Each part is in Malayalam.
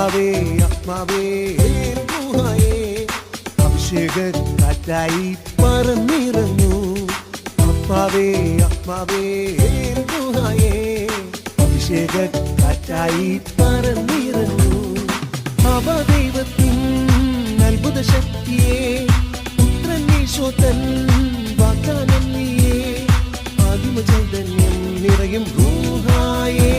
ആത്മാവേ ആത്മാവേ ഗുഹായേ അഭിഷേക കാറ്റായി പറന്നിറങ്ങൂ. ആത്മാവേ ആത്മാവേ ഗുഹായേ അഭിഷേക കാറ്റായി പറന്നിറങ്ങൂ. അവദൈവത്തിൻ അത്ഭുത ശക്തിയെ പുത്രൻ ഈശോതൻ വാഗ്ദാനം നീയേ. ആദിമ ചൈതന്യം നിറയും ഗുഹായേ.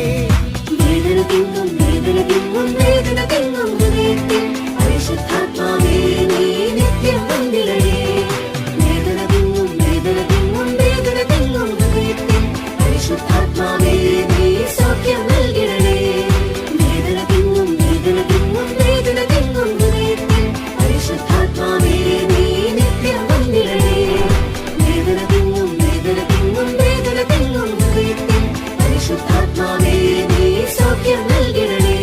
വേദന തിങ്ങും വേദന തിങ്ങും വേദന തിങ്ങും ഹൃദയത്തിൽ പരിശുദ്ധാത്മാവേ നീ നിത്യം വന്നിടണേ. വേദന തിങ്ങും വേദന തിങ്ങും വേദന തിങ്ങും ഹൃദയത്തിൽ പരിശുദ്ധാത്മാവേ നീ സൗഖ്യം നൽകിടണേ. വേദന തിങ്ങും വേദന തിങ്ങും വേദന തിങ്ങും ഹൃദയത്തിൽ പരിശുദ്ധാത്മാവേ നീ നിത്യം വന്നിടണേ. വേദന തിങ്ങും വേദന തിങ്ങും വേദന തിങ്ങും ഹൃദയത്തിൽ പരിശുദ്ധാത്മാവേ നീ സൗഖ്യം നൽകിടണേ.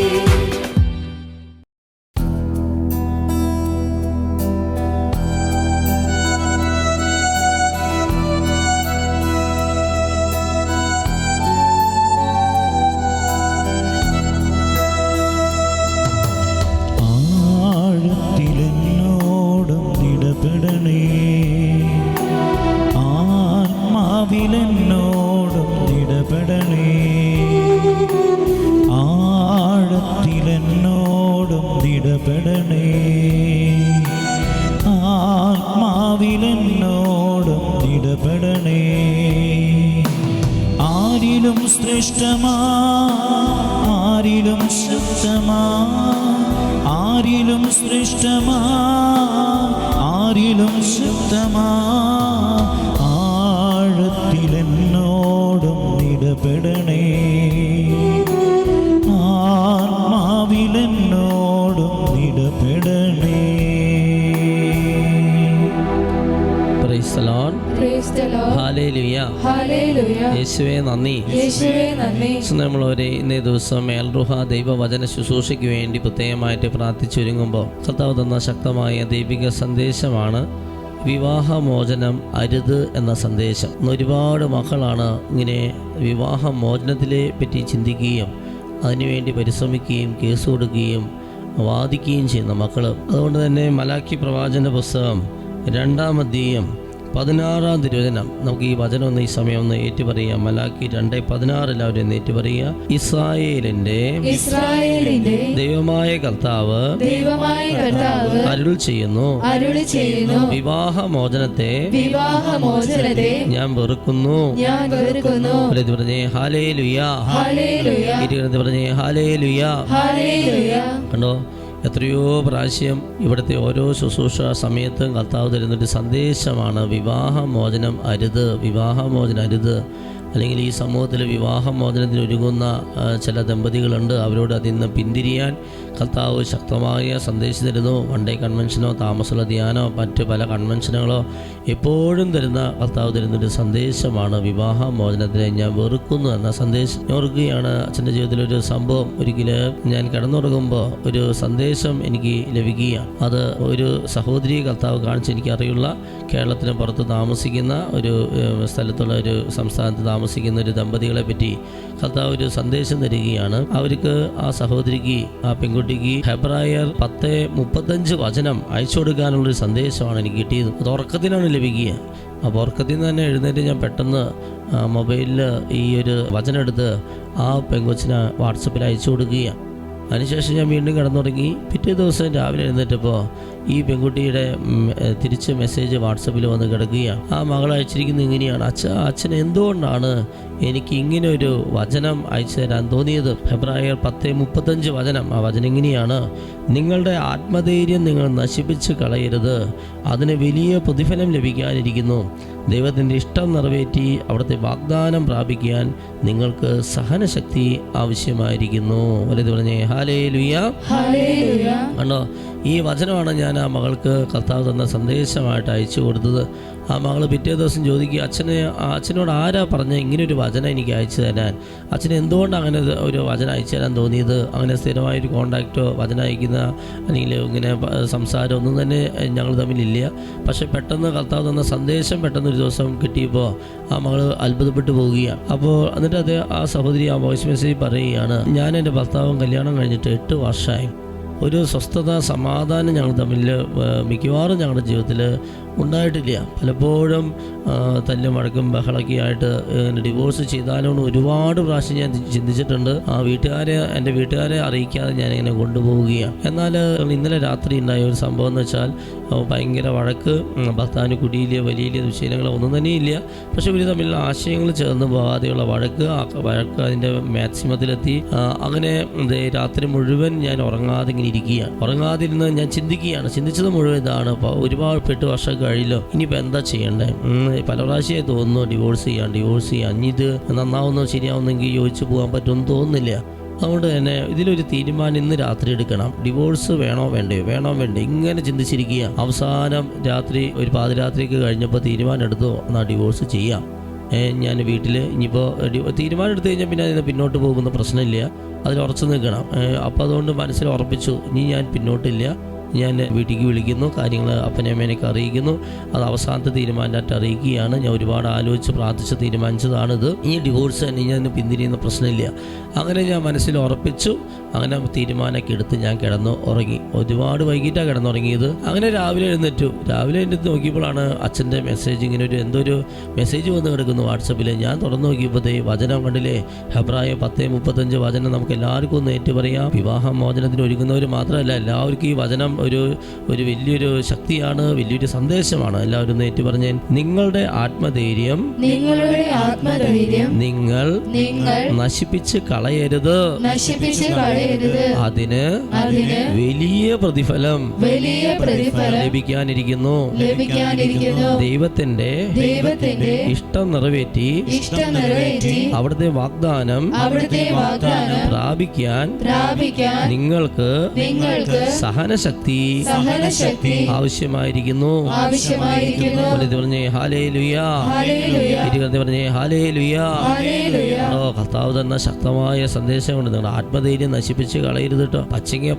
ആഴത്തിലെന്നോടും ഇടപെടണേ, ആത്മാവിലെന്നോടും ഇടപെടണേ. ആഴത്തിലെന്നോടും ഇടപെടണേ, ആത്മാവിലെന്നോടും ഇടപെടണേ. ആരിലും ശ്രേഷ്ഠമാ, ആരിലും ശക്തമാ, ആരിലും ശ്രേഷ്ഠമാ, ആരിലും ശക്തമാ. ആഴത്തിലെന്നോടും ഇടപെടണേ, ആത്മാവിലെന്നോടും ഇടപെടണേ. Praise the Lord. ഹല്ലേലൂയ. യേശുവേ നന്ദി. നമ്മളൊരു ഇന്നേ ദിവസം എൽറുഹ ദൈവവചന ശുശ്രൂഷയ്ക്ക് വേണ്ടി പ്രത്യേകമായിട്ട് പ്രാർത്ഥിച്ചൊരുങ്ങുമ്പോൾ കർത്താവ് തന്ന ശക്തമായ ദൈവിക സന്ദേശമാണ് വിവാഹമോചനം അരുത് എന്ന സന്ദേശം. ഒരുപാട് മക്കളാണ് ഇങ്ങനെ വിവാഹമോചനത്തിലെ പറ്റി ചിന്തിക്കുകയും അതിനുവേണ്ടി പരിശ്രമിക്കുകയും കേസ് കൊടുക്കുകയും വാദിക്കുകയും ചെയ്യുന്ന മക്കൾ. അതുകൊണ്ട് തന്നെ മലാക്കി പ്രവാചന പുസ്തകം 2-ാം അധ്യായം 16-ാം തിരുവചനം നമുക്ക് ഈ വചനം ഒന്ന് ഈ സമയം ഒന്ന് ഏറ്റുപറയുക. മലാക്കി 2:16 എല്ലാവരും ഏറ്റുപറയുക. ഇസ്രായേലിന്റെ ദൈവമായ കർത്താവ് അരുൾ ചെയ്യുന്നു, വിവാഹമോചനത്തെ ഞാൻ വെറുക്കുന്നു. പറഞ്ഞേ ഹല്ലേലൂയ. പറഞ്ഞേ ഹല്ലേലൂയ. കണ്ടോ, എത്രയോ പ്രാവശ്യം ഇവിടുത്തെ ഓരോ ശുശ്രൂഷ സമയത്തും കർത്താവ് തരുന്നൊരു സന്ദേശമാണ് വിവാഹമോചനം അരുത്, വിവാഹമോചനം അരുത്. അല്ലെങ്കിൽ ഈ സമൂഹത്തിൽ വിവാഹമോചനത്തിന് ഒരുങ്ങുന്ന ചില ദമ്പതികളുണ്ട്. അവരോട് അതിൽ നിന്ന് പിന്തിരിയാൻ കർത്താവ് ശക്തമായ സന്ദേശം തരുന്നു. വൺ ഡേ കൺവെൻഷനോ താമസമുള്ള ധ്യാനോ മറ്റ് പല കൺവെൻഷനുകളോ എപ്പോഴും തരുന്ന കർത്താവ് തരുന്നൊരു സന്ദേശമാണ് വിവാഹമോചനത്തിനെ ഞാൻ വെറുക്കുന്നു എന്ന സന്ദേശം. ഞാൻ ഓർക്കുകയാണ്, അച്ഛൻ്റെ ജീവിതത്തിലൊരു സംഭവം. ഒരിക്കലും ഞാൻ കിടന്നുറങ്ങുമ്പോൾ ഒരു സന്ദേശം എനിക്ക് ലഭിക്കുകയാണ്. അത് ഒരു സഹോദരി കർത്താവ് കാണിച്ച് എനിക്കറിയുള്ള കേരളത്തിന് പുറത്ത് താമസിക്കുന്ന ഒരു സ്ഥലത്തുള്ള ഒരു സംസ്ഥാനത്ത് താമസിക്കുന്ന ഒരു ദമ്പതികളെ പറ്റി കർത്താവ് ഒരു സന്ദേശം തരികയാണ്. അവർക്ക് ആ സഹോദരിക്ക് ആ പെൺകുട്ടിക്ക് ഹെബ്രായർ 10:35 വചനം അയച്ചു കൊടുക്കാനുള്ളൊരു സന്ദേശമാണ് എനിക്ക് കിട്ടിയത്. അത് ഉറക്കത്തിനാണ് ലഭിക്കുക. അപ്പോൾ ഉറക്കത്തിൽ നിന്ന് തന്നെ എഴുന്നേറ്റ് ഞാൻ പെട്ടെന്ന് മൊബൈലിൽ ഈ ഒരു വചനം എടുത്ത് ആ പെൺകൊച്ചിന് വാട്സപ്പിൽ അയച്ചു കൊടുക്കുകയാണ്. അതിനുശേഷം ഞാൻ വീണ്ടും കിടന്നുറങ്ങി. പിറ്റേ ദിവസം രാവിലെ എഴുന്നേറ്റപ്പോൾ ഈ പെൺകുട്ടിയുടെ തിരിച്ച് മെസ്സേജ് വാട്സപ്പിൽ വന്ന് കിടക്കുകയാണ്. ആ മകൾ അയച്ചിരിക്കുന്നത് ഇങ്ങനെയാണ്: അച്ഛൻ എന്തുകൊണ്ടാണ് എനിക്ക് ഇങ്ങനെ ഒരു വചനം അയച്ചു തരാൻ തോന്നിയത്? ഹെബ്രായർ 10:35 വചനം. ആ വചനം ഇങ്ങനെയാണ്: നിങ്ങളുടെ ആത്മധൈര്യം നിങ്ങൾ നശിപ്പിച്ച് കളയരുത്, അതിന് വലിയ പ്രതിഫലം ലഭിക്കാനിരിക്കുന്നു. ദൈവത്തിൻ്റെ ഇഷ്ടം നിറവേറ്റി അവിടുത്തെ വാഗ്ദാനം പ്രാപിക്കാൻ നിങ്ങൾക്ക് സഹനശക്തി ആവശ്യമായിരിക്കുന്നു. വലുത് പറഞ്ഞേ ഹല്ലേലൂയ. കണ്ടോ, ഈ വചനമാണ് ഞാൻ ആ മകൾക്ക് കർത്താവ് തന്ന സന്ദേശമായിട്ട് അയച്ചു കൊടുത്തത്. ആ മകൾ പിറ്റേ ദിവസം ചോദിക്കുക, അച്ഛനോട് ആരാ പറഞ്ഞ ഇങ്ങനൊരു വചനം എനിക്ക് അയച്ചു തരാൻ? അച്ഛന് എന്തുകൊണ്ട് അങ്ങനെ ഒരു വചനം അയച്ചു തരാൻ തോന്നിയത്? അങ്ങനെ സ്ഥിരമായൊരു കോണ്ടാക്റ്റോ വചനം അയക്കുന്ന അല്ലെങ്കിൽ ഇങ്ങനെ സംസാരം ഒന്നും തന്നെ ഞങ്ങൾ തമ്മിലില്ല. പക്ഷേ പെട്ടെന്ന് കർത്താവ് തന്ന സന്ദേശം പെട്ടെന്നൊരു ദിവസം കിട്ടിയപ്പോൾ ആ മകൾ അത്ഭുതപ്പെട്ടു പോവുകയാണ്. അപ്പോൾ എന്നിട്ട് ആ സഹോദരി ആ വോയിസ് മെസ്സേജ് പറയുകയാണ്: ഞാൻ എൻ്റെ ഭർത്താവും കല്യാണം കഴിഞ്ഞിട്ട് 8 വർഷമായി. ഒരു സ്വസ്ഥത സമാധാനം ഞങ്ങൾ തമ്മിൽ മിക്കവാറും ഞങ്ങളുടെ ജീവിതത്തിൽ ഉണ്ടായിട്ടില്ല. പലപ്പോഴും തല്ലും വഴക്കും ബഹളൊക്കെ ആയിട്ട് ഡിവോഴ്സ് ചെയ്താലോ ഒരുപാട് പ്രാവശ്യം ഞാൻ ചിന്തിച്ചിട്ടുണ്ട്. എൻ്റെ വീട്ടുകാരെ അറിയിക്കാതെ ഞാനിങ്ങനെ കൊണ്ടുപോവുകയാണ്. എന്നാൽ ഇന്നലെ രാത്രി ഉണ്ടായ ഒരു സംഭവം എന്ന് വെച്ചാൽ ഭയങ്കര വഴക്ക്, ഭർത്താവിന് കുടിയില്ല, വലിയ വിഷയങ്ങൾ ഒന്നും തന്നെയില്ല. പക്ഷെ ഇവർ തമ്മിലുള്ള ആശയങ്ങൾ ചേർന്ന് പോകാതെയുള്ള വഴക്ക് അതിൻ്റെ മാക്സിമത്തിലെത്തി. അങ്ങനെ രാത്രി മുഴുവൻ ഞാൻ ഉറങ്ങാതെ ഇങ്ങനെ ഇരിക്കുകയാണ്. ഉറങ്ങാതിരുന്ന് ഞാൻ ചിന്തിച്ചത് മുഴുവൻ ഇതാണ്, ഒരുപാട് 8 വർഷം കഴിയില്ലോ, ഇനിയിപ്പോൾ എന്താ ചെയ്യണ്ടേ? പല പ്രാവശ്യമായി തോന്നുന്നു ഡിവോഴ്സ് ചെയ്യാം. ഇനി ഇത് നന്നാവുന്നോ ശരിയാവുന്നെങ്കിൽ യോജിച്ച് പോകാൻ പറ്റുമെന്ന് തോന്നുന്നില്ല. അതുകൊണ്ട് തന്നെ ഇതിലൊരു തീരുമാനം ഇന്ന് രാത്രി എടുക്കണം. ഡിവോഴ്സ് വേണോ വേണ്ടേ ഇങ്ങനെ ചിന്തിച്ചിരിക്കുക. അവസാനം രാത്രി ഒരു പാതിരാത്രിക്ക് കഴിഞ്ഞപ്പോൾ തീരുമാനം എടുത്തു, എന്നാൽ ഡിവോഴ്സ് ചെയ്യാം. ഞാൻ വീട്ടിൽ ഇനിയിപ്പോൾ തീരുമാനം എടുത്തു കഴിഞ്ഞാൽ പിന്നെ അതിന് പിന്നോട്ട് പോകുന്ന പ്രശ്നമില്ല, അതിൽ ഉറച്ചു നിൽക്കണം. അപ്പോൾ അതുകൊണ്ട് മനസ്സിൽ ഉറപ്പിച്ചു, ഇനി ഞാൻ പിന്നോട്ടില്ല. ഞാൻ വീട്ടിലേക്ക് വിളിക്കുന്നു, കാര്യങ്ങൾ അപ്പനമ്മേനൊക്കെ അറിയിക്കുന്നു. അത് അവസാനത്തെ തീരുമാനമായിട്ട് അറിയിക്കുകയാണ്. ഞാൻ ഒരുപാട് ആലോചിച്ച് പ്രാർത്ഥിച്ച് തീരുമാനിച്ചതാണിത്. ഈ ഡിവോഴ്സ് തന്നെ ഞാൻ പിന്തിരിയുന്ന പ്രശ്നമില്ല. അങ്ങനെ ഞാൻ മനസ്സിൽ ഉറപ്പിച്ചു. അങ്ങനെ തീരുമാനമൊക്കെ എടുത്ത് ഞാൻ ഉറങ്ങി. ഒരുപാട് വൈകിട്ടാണ് കിടന്നുറങ്ങിയത്. അങ്ങനെ രാവിലെ എഴുന്നേറ്റ് നോക്കിയപ്പോഴാണ് അച്ഛൻ്റെ മെസ്സേജ്, ഇങ്ങനെ എന്തൊരു മെസ്സേജ് വന്ന് കിടക്കുന്നു വാട്സപ്പിൽ. ഞാൻ തുറന്നു നോക്കിയപ്പോൾ വചനം കണ്ടില്ലേ, ഹെബ്രായർ 10:35 വചനം നമുക്ക് എല്ലാവർക്കും ഒന്ന് ഏറ്റു പറയാം. വിവാഹ മോചനത്തിന് ഒരുങ്ങുന്നവർ മാത്രമല്ല, എല്ലാവർക്കും ഈ വചനം ഒരു വലിയൊരു ശക്തിയാണ്, വലിയൊരു സന്ദേശമാണ്. എല്ലാവരും ഏറ്റു പറഞ്ഞേ, നിങ്ങളുടെ ആത്മധൈര്യം നിങ്ങൾ നശിപ്പിച്ച് കളയരുത്. അതിന് വലിയ പ്രതിഫലം ലഭിക്കാനിരിക്കുന്നു. ദൈവത്തിന്റെ ഇഷ്ടം നിറവേറ്റി അവിടുത്തെ വാഗ്ദാനം പ്രാപിക്കാൻ നിങ്ങൾക്ക് സഹനശക്തി ആവശ്യമായിരിക്കുന്നു. കർത്താവ് തന്ന ശക്തമായ സന്ദേശം കൊണ്ട് നിങ്ങളുടെ ആത്മധൈര്യം നശിപ്പിച്ച് കളയരുത് കേട്ടോ.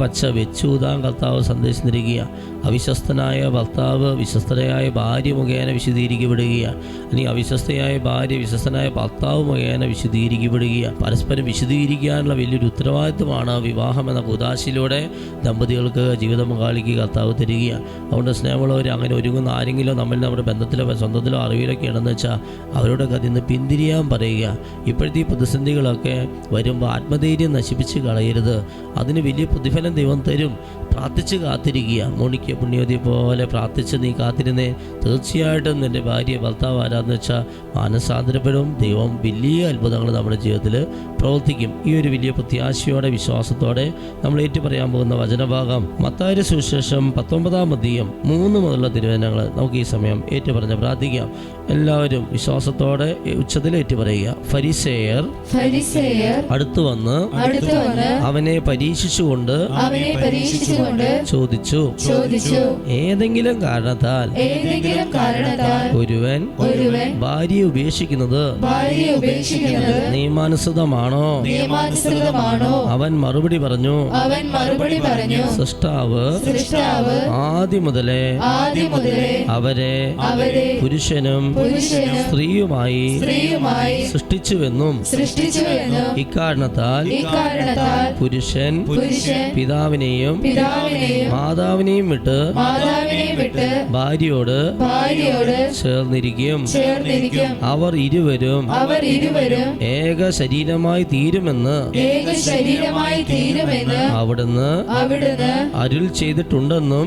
പച്ച വെച്ചൂതാൻ കർത്താവ് സന്ദേശം നൽകുക. അവിശ്വസ്തനായ ഭർത്താവ് വിശ്വസ്തയായ ഭാര്യ മുഖേന വിശദീകരിക്കപ്പെടുകയാണ്. അല്ലെങ്കിൽ അവിശ്വസ്തയായ ഭാര്യ വിശ്വസ്തനായ ഭർത്താവ് മുഖേന വിശദീകരിക്കപ്പെടുകയാണ്. പരസ്പരം വിശദീകരിക്കാനുള്ള വലിയൊരു ഉത്തരവാദിത്വമാണ് വിവാഹം എന്ന കുദാശയിലൂടെ ദമ്പതികൾക്ക് ജീവിത പങ്കാളിക്ക് കർത്താവ് തരികയാണ്. അതുകൊണ്ട് സ്നേഹമുള്ളവർ, അങ്ങനെ ഒരുങ്ങുന്ന ആരെങ്കിലും നമ്മുടെ ബന്ധത്തിലോ സ്വന്തത്തിലോ അറിവിലൊക്കെ ഉണ്ടെന്ന് വെച്ചാൽ അവരോടൊക്കെ അതിൽ നിന്ന് പിന്തിരിയാൻ പറയുക. ഇപ്പോഴത്തെ ഈ പ്രതിസന്ധികളൊക്കെ വരുമ്പോൾ ആത്മധൈര്യം നശിപ്പിച്ച് കളയരുത്. അതിന് വലിയ പ്രതിഫലം ദൈവം തരും. പ്രാർത്ഥിച്ച് കാത്തിരിക്കുക. മോണിക്ക പുണ്യവതി പോലെ പ്രാർത്ഥിച്ച് നീ കാത്തിരുന്നേ, തീർച്ചയായിട്ടും നിൻ്റെ ഭാര്യ ഭർത്താവ് ആരാന്ന് വെച്ചാൽ മാനസാന്തരപ്പെടും. ദൈവം വലിയ അത്ഭുതങ്ങൾ നമ്മുടെ ജീവിതത്തിൽ പ്രവർത്തിക്കും. ഈ ഒരു വലിയ പ്രത്യാശയോടെ വിശ്വാസത്തോടെ നമ്മൾ ഏറ്റുപറയാൻ പോകുന്ന വചനഭാഗം മത്തായിയുടെ സുവിശേഷം 19-ാം അധ്യായം 3 മുതലുള്ള തിരുവചനങ്ങൾ നമുക്ക് ഈ സമയം ഏറ്റുപറഞ്ഞ് പ്രാർത്ഥിക്കാം. എല്ലാവരും വിശ്വാസത്തോടെ ഉച്ചത്തിൽ ഏറ്റുപറയുക. ഫരിസേയർ അടുത്തു വന്ന് അവനെ പരീക്ഷിച്ചുകൊണ്ട് ചോദിച്ചു, ഏതെങ്കിലും കാരണത്താൽ ഒരുവൻ ഭാര്യയെ ഉപേക്ഷിക്കുന്നത് നിയമാനുസൃതമാണോ? അവൻ മറുപടി പറഞ്ഞു, സൃഷ്ടാവ് ആദ്യം മുതലേ അവരെ പുരുഷനും സ്ത്രീയുമായി സൃഷ്ടിച്ചുവെന്നും ഇക്കാരണത്താൽ പുരുഷൻ പിതാവിനെയും മാതാവിനെയും വിട്ട് ഭാര്യയോട് ചേർന്നിരിക്കും. അവർ ഇരുവരും ഏക ശരീരമായി തീരുമെന്ന് അവിടുന്ന് അരുൾ ചെയ്തിട്ടുണ്ടെന്നും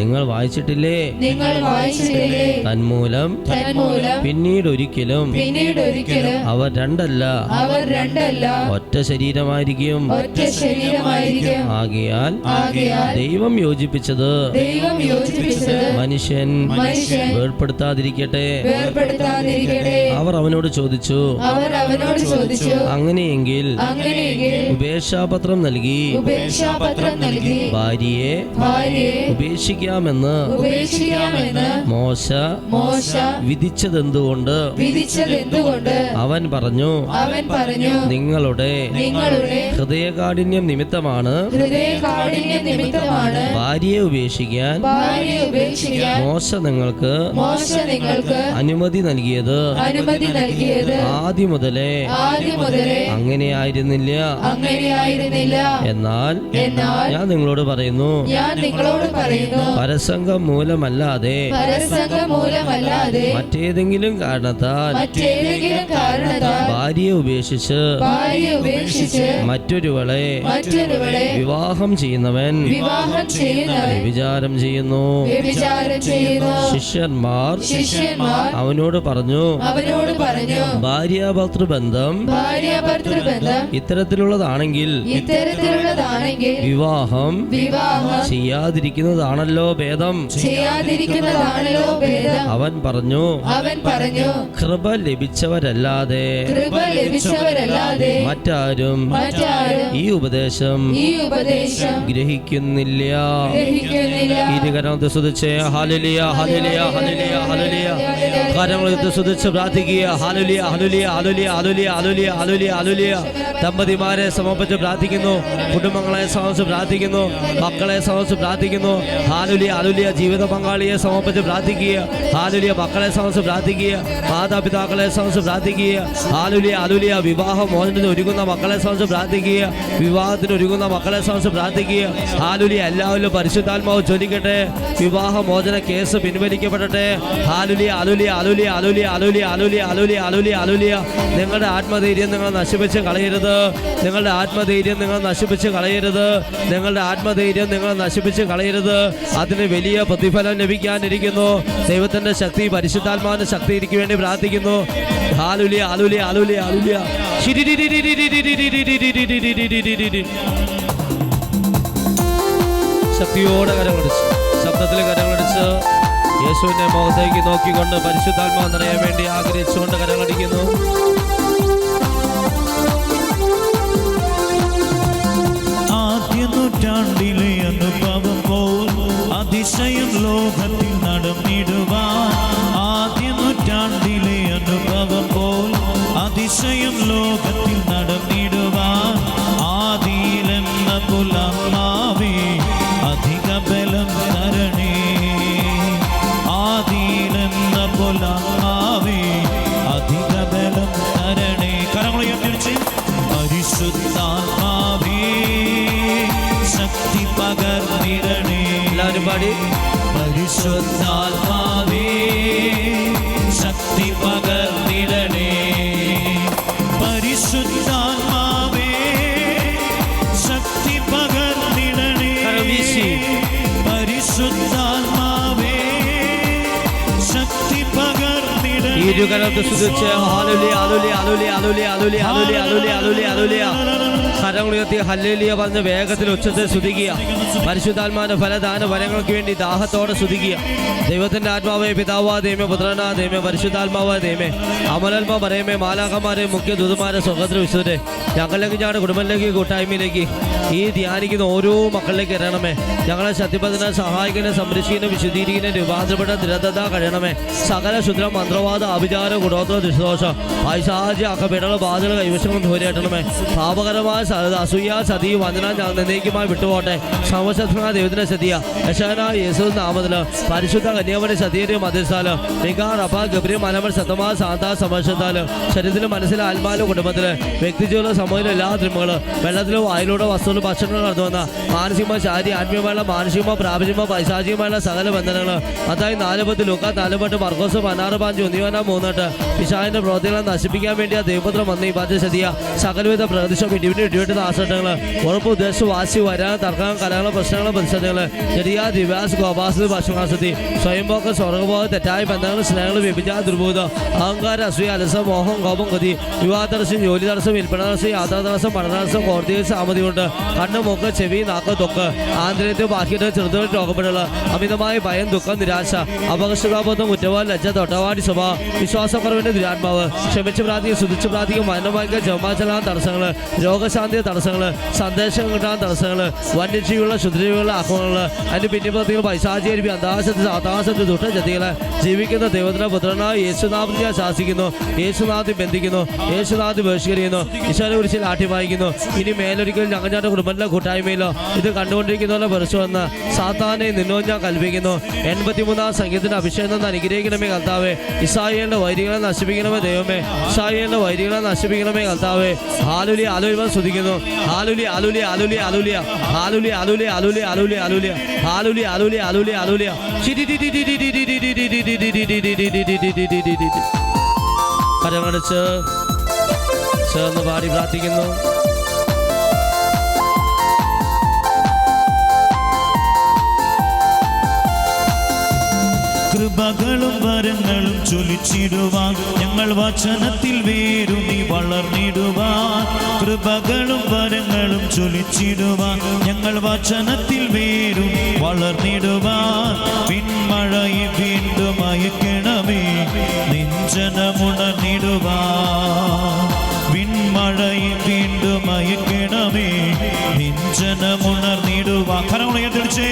നിങ്ങൾ വായിച്ചിട്ടില്ലേ? തന്മൂലം പിന്നീട് ഒരിക്കലും അവർ രണ്ടല്ല ഒറ്റ ശരീരമായിരിക്കും. ആകയാൽ ദൈവം യോജിപ്പിച്ചത് മനുഷ്യൻ വേർപ്പെടുത്താതിരിക്കട്ടെ. അവർ അവനോട് ചോദിച്ചു, അങ്ങനെയെങ്കിൽ ഉപേക്ഷാപത്രം നൽകി ഭാര്യയെ ഉപേക്ഷിക്കാമെന്ന് മോശ വിധിച്ചതെന്തുകൊണ്ട് അവൻ പറഞ്ഞു നിങ്ങളുടെ ഹൃദയകാഠിന്യം നിമിത്തമാണ് ഭാര്യയെ ഉപേക്ഷിക്കാൻ മോശ നിങ്ങൾക്ക് അനുമതി നൽകിയത്. ആദ്യം മുതലേ അങ്ങനെയായിരുന്നില്ല. എന്നാൽ ഞാൻ നിങ്ങളോട് പറയുന്നു, പരസംഗം മൂലമല്ലാതെ മറ്റേതെങ്കിലും കാരണത്താൽ ഭാര്യയെ ഉപേക്ഷിച്ച് മറ്റൊരുവളെ വിവാഹം ചെയ്യുന്നവൻ വ്യഭിചാരം ചെയ്യുന്നു. ശിഷ്യന്മാർ അവനോട് പറഞ്ഞു, ഭാര്യാഭർതൃബന്ധം ഇത്തരത്തിലുള്ളതാണെങ്കിൽ വിവാഹം ചെയ്യാതിരിക്കുന്നതാണല്ലോ ഭേദം. അവൻ പറഞ്ഞു, കൃപ ലഭിച്ചവരല്ലാതെ മറ്റാരും ഈ ഉപദേശം ഗ്രഹിക്കുന്നില്ല. ഇരുകരത്തെ സ്തുതിച്ച് ഹല്ലേലൂയ ഹല്ലേലൂയ ഹല്ലേലൂയ ഹല്ലേലൂയ. കരങ്ങളെ സ്തുതിച്ച് പ്രാർത്ഥിക്കുക. ഹല്ലേലൂയ ഹല്ലേലൂയ ഹല്ലേലൂയ ഹല്ലേലൂയ ഹല്ലേലൂയ ഹല്ലേലൂയ ഹല്ലേലൂയ. ദമ്പതിമാരെ സമർപ്പിച്ച് പ്രാർത്ഥിക്കുന്നു, കുടുംബങ്ങളെ സമർപ്പിച്ച് പ്രാർത്ഥിക്കുന്നു, മക്കളെ സമർപ്പിച്ച് പ്രാർത്ഥിക്കുന്നു. ഹല്ലേലൂയ ഹല്ലേലൂയ. ജീവിത പങ്കാളിയെ സമർപ്പിച്ച് പ്രാർത്ഥിക്കുക. ഹല്ലേലൂയ. മക്കളെ സമർപ്പിച്ച് പ്രാർത്ഥിക്കുക, മാതാപിതാക്കളെ സമർപ്പിച്ച് പ്രാർത്ഥിക്കുക. ഹല്ലേലൂയ ഹല്ലേലൂയ. വിവാഹ മോചനത്തിന് ഒരുങ്ങുന്ന മക്കളെ സമർപ്പിച്ച് പ്രാർത്ഥിക്കുക, വിവാഹത്തിന് ഒരുങ്ങുന്ന മക്കളെ സമർപ്പിച്ച് പ്രാർത്ഥിക്കുക. ഹല്ലേലൂയ. എല്ലാവരും പരിശുദ്ധാത്മാവ് ജ്വലിക്കട്ടെ. വിവാഹ മോചന കേസ് പിൻവലിക്കപ്പെടട്ടെ. ഹല്ലേലൂയ ഹല്ലേലൂയ ഹല്ലേലൂയ ഹല്ലേലൂയ ഹല്ലേലൂയ ഹല്ലേലൂയ ഹല്ലേലൂയ ഹല്ലേലൂയ. നിങ്ങളുടെ ആത്മധൈര്യം നിങ്ങൾ നശിപ്പിച്ച് കളയരുത്. നിങ്ങളുടെ ആത്മധൈര്യം നിങ്ങൾ നശിപ്പിച്ച് കളയരുത്. നിങ്ങളുടെ ആത്മധൈര്യം നിങ്ങൾ നശിപ്പിച്ച് കളയരുത്. അതിന് വലിയ പ്രതിഫലം ലഭിക്കാനിരിക്കുന്നു. ദൈവത്തിന്റെ ശക്തി, പരിശുദ്ധാത്മാവിന്റെ ശക്തിക്ക് വേണ്ടി പ്രാർത്ഥിക്കുന്നു. ഹല്ലേലൂയ ഹല്ലേലൂയ ഹല്ലേലൂയ ഹല്ലേലൂയ. ശക്തിയോടെ കരങ്ങളടിച്ച്, ശബ്ദത്തിൽ കരങ്ങളടിച്ച് യേശുവിന്റെ മുഖത്തേക്ക് നോക്കിക്കൊണ്ട് പരിശുദ്ധാത്മാവ് നിറയാൻ വേണ്ടി ആഗ്രഹിച്ചുകൊണ്ട് കരങ്ങളടിക്കുന്നു. ആദ്യ നൂറ്റാണ്ടിലെ അനുഭവം പോൽ അതിശയം ലോകത്തിൽ നടന്നിടുവാൻ. ആദ്യ നൂറ്റാണ്ടിലെ അനുഭവം പോൽ അതിശയം ലോകത്തിൽ നടന്നിടുവാൻ. ആദിയിലെന്ന പുലമാവേ അധിക ബലം തരണേ. ആദിയിലെന്ന പുലമാവേ അധിക ബലം തരണേ. കരങ്ങളുയർത്തിച്ച് പരിശുദ്ധാത്മാവേ ശക്തി പകർന്നിടണേ. എല്ലാവരും പാടി. പരിശുദ്ധാത്മാവേ ശക്തി പകർന്നിടണേ. പരിശുദ്ധാത്മാവേ ശക്തി പകർന്നിടണേ. പരിശുദ്ധാത്മാവേ ശക്തി പകർന്നിടണേ. ഇരുകരത്തെ സ്തുതിച്ച് ഹല്ലേലൂയ ഹല്ലേലൂയ ഹല്ലേലൂയ ഹല്ലേലൂയ ഹല്ലേലൂയ ഹല്ലേലൂയ ഹല്ലേലൂയ ഹല്ലേലൂയ. കരങ്ങളുയർത്തി ഹല്ലേലൂയ പറഞ്ഞ് വേഗത്തിൽ ഉച്ചത്തിൽ സ്തുതിക്കുക. പരിശുദ്ധാത്മാവിന്റെ ഫലദാന വരങ്ങൾക്ക് വേണ്ടി ദാഹത്തോടെ സ്തുതിക്കുക. ദൈവത്തിന്റെ ആത്മാവേ പിതാവാ ദൈവമേ പുത്രനാ ദൈവമേ പരിശുദ്ധാത്മാവാ ദൈവമേ അമലാത്മാ പറയമേ മാലാഖമാരെ മുഖ്യ ദൂതന്മാരെ സ്വർഗ്ഗത്തിൽ വിശുദ്ധരെ ഞങ്ങളിലേക്ക് ഞങ്ങളുടെ കുടുംബത്തിലേക്ക് കൂട്ടായ്മയിലേക്ക് ഈ ധ്യാനിക്കുന്ന ഓരോ മക്കളിലേക്ക് ഇറങ്ങണമേ. ഞങ്ങളെ സത്യപഥന സഹായിക്കുന്ന സംരക്ഷിക്കുന്ന വിശുദ്ധീകരിക്കുന്ന രൂപാന്തരപ്പെട്ട ദൃഢത കഴിയണമേ. സകല ശുദ്രം മന്ത്രവാദ അഭിചാര ഗുണോത്ര ദുഷ്ടദോഷം ഐശാചി അക്കപീഡന ബാധകൾ കൈവശങ്ങളും ദൂരേറ്റണമേ. പാപകരമായ അസൂയ സതി വന്ദന എന്നേക്കുമായി വിട്ടുപോട്ടെ. സമശക്തനായ ദൈവത്തിന്റെ സതിയ യശനായ യേശു നാമത്തില് പരിശുദ്ധ കന്യാമണി സതിയുടെ മധ്യസ്ഥാല് നികാർ അപ്പ ഗബ്രി മനമൽ സത്തമാ സാന്താ സമർശത്താല് ശരീരത്തിലും മനസ്സിലും ആത്മാവിലും കുടുംബത്തില് വ്യക്തിജീവിതം സമൂഹത്തിലും എല്ലാ ദ്രമങ്ങളും വെള്ളത്തിലും വായിലൂടെ വസ്തുക്കളും ഭക്ഷണങ്ങൾ നടന്നു വന്ന മാനസികമായ ശാരീരിക ആത്മീയമായ മാനസികമായ പ്രാപഞ്ചികമായ പൈശാചികമായ സകല ബന്ധനങ്ങൾ അതായത് 4 ലൂക്ക 4 മർക്കോസ് 16 1 3 പിശാചിന്റെ പ്രവൃത്തികളെ നശിപ്പിക്കാൻ വേണ്ടി ആ ദൈവപുത്ര വന്ന് ഈ ബാധ്യസ്ഥിതിയ സകലവിധ പ്രകൃതിശം ഇടിവിട്ട് ആശ്രട്ടങ്ങൾ ഉറപ്പ് ഉദ്ദേശം വാശി വരാൻ തർക്കം കലകളും പ്രശ്നങ്ങളും പ്രതിസന്ധികൾ ചെറിയ ദിവ്യാസ് ഗോപാസ് ഭക്ഷണാസക്തി സ്വയംഭോഗ സ്വർഗഭോഗ തെറ്റായ ബന്ധങ്ങൾ സ്നേഹങ്ങൾ വ്യഭിചാര ദുർബോധം അഹങ്കാര അസൂയ അലസം മോഹം കോപം ഗതി വിവാഹ തടസ്സം ജോലി തടസ്സം വിൽപ്പന തടസ്സം യാത്രാ തടസ്സം പഠന തടസ്സം കോടതി സാമതി കൊണ്ട് കണ്ണ് മൂക്ക് ചെവി നാക്ക് തൊക്ക് ആന്തരികത്തെ ബാക്കിയിട്ട് ചെറുതുകൾ രോഗപ്പെടുക അമിതമായ ഭയം ദുഃഖം നിരാശ അപകർഷതാബോധം കുറ്റവാളി ലജ്ജ തൊട്ടവാടി സ്വഭാവം വിശ്വാസക്കുറവിന്റെ ദുരാത്മാവ് ക്ഷമിച്ച് പ്രാർത്ഥിക്കും ശുദ്ധിച്ച് പ്രാർത്ഥിക്കും മരണമാക്കുക ജമാചല തടസ്സങ്ങൾ രോഗശാന്തി രോഗശാന്തി തടസ്സങ്ങൾ, സന്ദേശം കിട്ടാൻ തടസ്സങ്ങൾ, വന്യജീവികളുടെ ശുദ്ധിജീവികളുടെ ആക്രമണങ്ങൾ, അതിന്റെ പിന്നിപ്പുറത്തുകൾ പൈശാചിരിപ്പി അന്താശത്ത് ദുഷ്ടജതികളെ ജീവിക്കുന്ന ദൈവത്തിന്റെ പുത്രനായ യേശുനാമത്തിൽ ഞാൻ ശാസിക്കുന്നു, യേശുനാഥി ബന്ധിക്കുന്നു, യേശുനാഥി ബഹിഷ്കരിക്കുന്നു, ഈശോനെ കുറിച്ച് ആട്ടി വായിക്കുന്നു. ഇനി മേലൊരിക്കലും ഞങ്ങളുടെ കുടുംബത്തിലെ കൂട്ടായ്മയിലോ ഇത് കണ്ടുകൊണ്ടിരിക്കുന്നവരെ പറിച്ചു വന്ന് സാത്താനെ നിന്നോ ഞാൻ കൽപ്പിക്കുന്നു. 83-ാം സംഗീതത്തിന്റെ അഭിഷേകം അനുഗ്രഹിക്കണമേ കർത്താവേ. ഇസ്രായേലിന്റെ വൈരികളെ നശിപ്പിക്കണമേ ദൈവമേ. ഇസ്രായേലിന്റെ വൈരികളെ നശിപ്പിക്കണമേ കർത്താവേ. ഹാലുലിയ ആലുലിയ സ്തുതിക്കുന്നു. ഹാലുലിയ ആലുലിയ ആലുലിയ ആലുലിയ ഹാലുലിയ ആലുലിയ ആലുലിയ ആലുലിയ ആലുലിയ ഹാലുലിയ ആലുലിയ ആലുലിയ ആലുലിയ. കരമടച്ച് ചേർന്ന് പാടി പ്രാർത്ഥിക്കുന്നു. കൃപകളും വരങ്ങളും ചൊലിച്ചിടുവാൻ ഞങ്ങൾ വചനത്തിൽ വേരുന്നി വളർന്നിടുവാൻ. കൃപകളും വരങ്ങളും ചൊലിച്ചിടുവാൻ ഞങ്ങൾ വചനത്തിൽ വേരും വളർന്നിടുവാൻ. പിന്മഴയിൽ വീണ്ടും അയക്കണമേ നെഞ്ചനമുണർന്നിടുവാൻ. പിന്മഴയിൽ വീണ്ടും അയക്കണമേ നെഞ്ചനമുണർന്നിടുവാൻ. കരമുണയടിച്ചേ.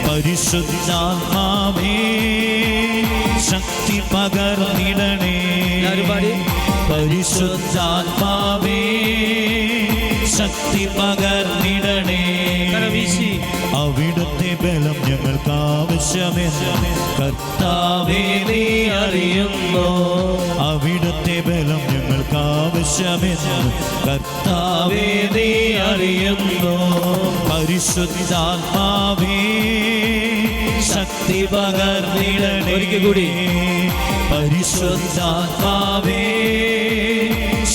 പരിശുദ്ധാത്മാവേ ശക്തി പകർന്നിടണേ. പരിശുദ്ധാത്മാവേ ശക്തി പകർന്നിടണേ. അവിടുത്തെ ബലം ഞങ്ങൾക്ക് ആവശ്യമെന്ന് കർത്താവേ നീ അറിയുന്നു. അവിടുത്തെ ബലം ഞങ്ങൾക്ക് ആവശ്യമെന്ന് കർത്താവേ നീ അറിയുന്നു. പരിശുദ്ധാത്മാവേ ശക്തി പകർന്നിടണേ. ഒരിക്കൽ കൂടി. പരിശുദ്ധാത്മാവേ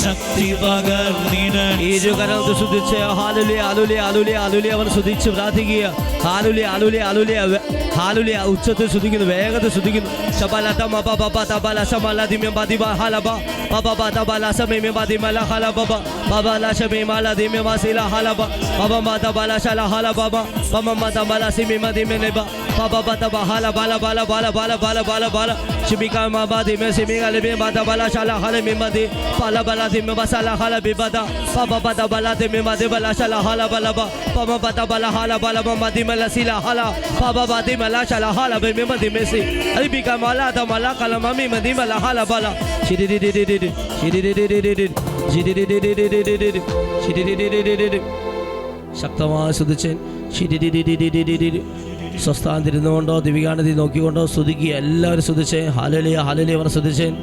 ശക്തി പകർന്നിടണേ. ഇരുകരങ്ങൾ സ്തുതിച്ച് ഹാലുലിയ ആലുലിയ ആലുലിയ ആലുലിയ അവൻ സ്തുതിച്ച് പ്രാർത്ഥിക്കുക. ഹാലുലിയ ആലുലിയ ആലുലിയ ഹാലുലിയ ഉച്ചത്തിൽ സ്തുതിക്കുന്നു, വേഗത്തിൽ സ്തുതിക്കുന്നു. ശബലത മബ ബബ തബല സമല ദിമ്യ ബദിബ ഹലബ ബബ തബല സമയ ബദിമല ഹലബ ബബ ലശമി മല ദിമ്യ വസില ഹലബ ബബ മത ബല ശല ഹലബ ബബ മത ബല സിമി മദിമ നെബ ബബ ബത ബഹല ബല ബല ബല ബല ബല ബല ബല ശിമിക മബദി മെസിമി ഗലബി ബത ബല ശല ഹലമി മദി ബല ബല ദിമ്യ വസല ഹലബി ബദ ബബ ബത ബല ദിമ്യ മദി ബല ശല ഹല ബല ബബ ബത ബല ഹല ബല മദി മല സില ഹല ബബ ബദി മല ശല ഹല ബി മദി മെസി അലിബിക മല ദ മല കലമ മി മദി മല ഹല ബല ശിരിരിരിരിരി ശിരിരിരിരിരി ശിരിരിരിരിരി ശിരിരിരിരിരി. ശക്തമായി സ്തുതിച്ചേൻ. ശിരിരിരിരിരി. സ്വസ്ഥാന്തിരുന്നുകൊണ്ടോ ദിവികാനതി നോക്കിക്കൊണ്ടോ സ്തുതിക്കുക. എല്ലാവരും സ്തുതിച്ചേ. ഹാലുലിയ ഹാലുലിയ അവർ സ്തുതിച്ചേൻ.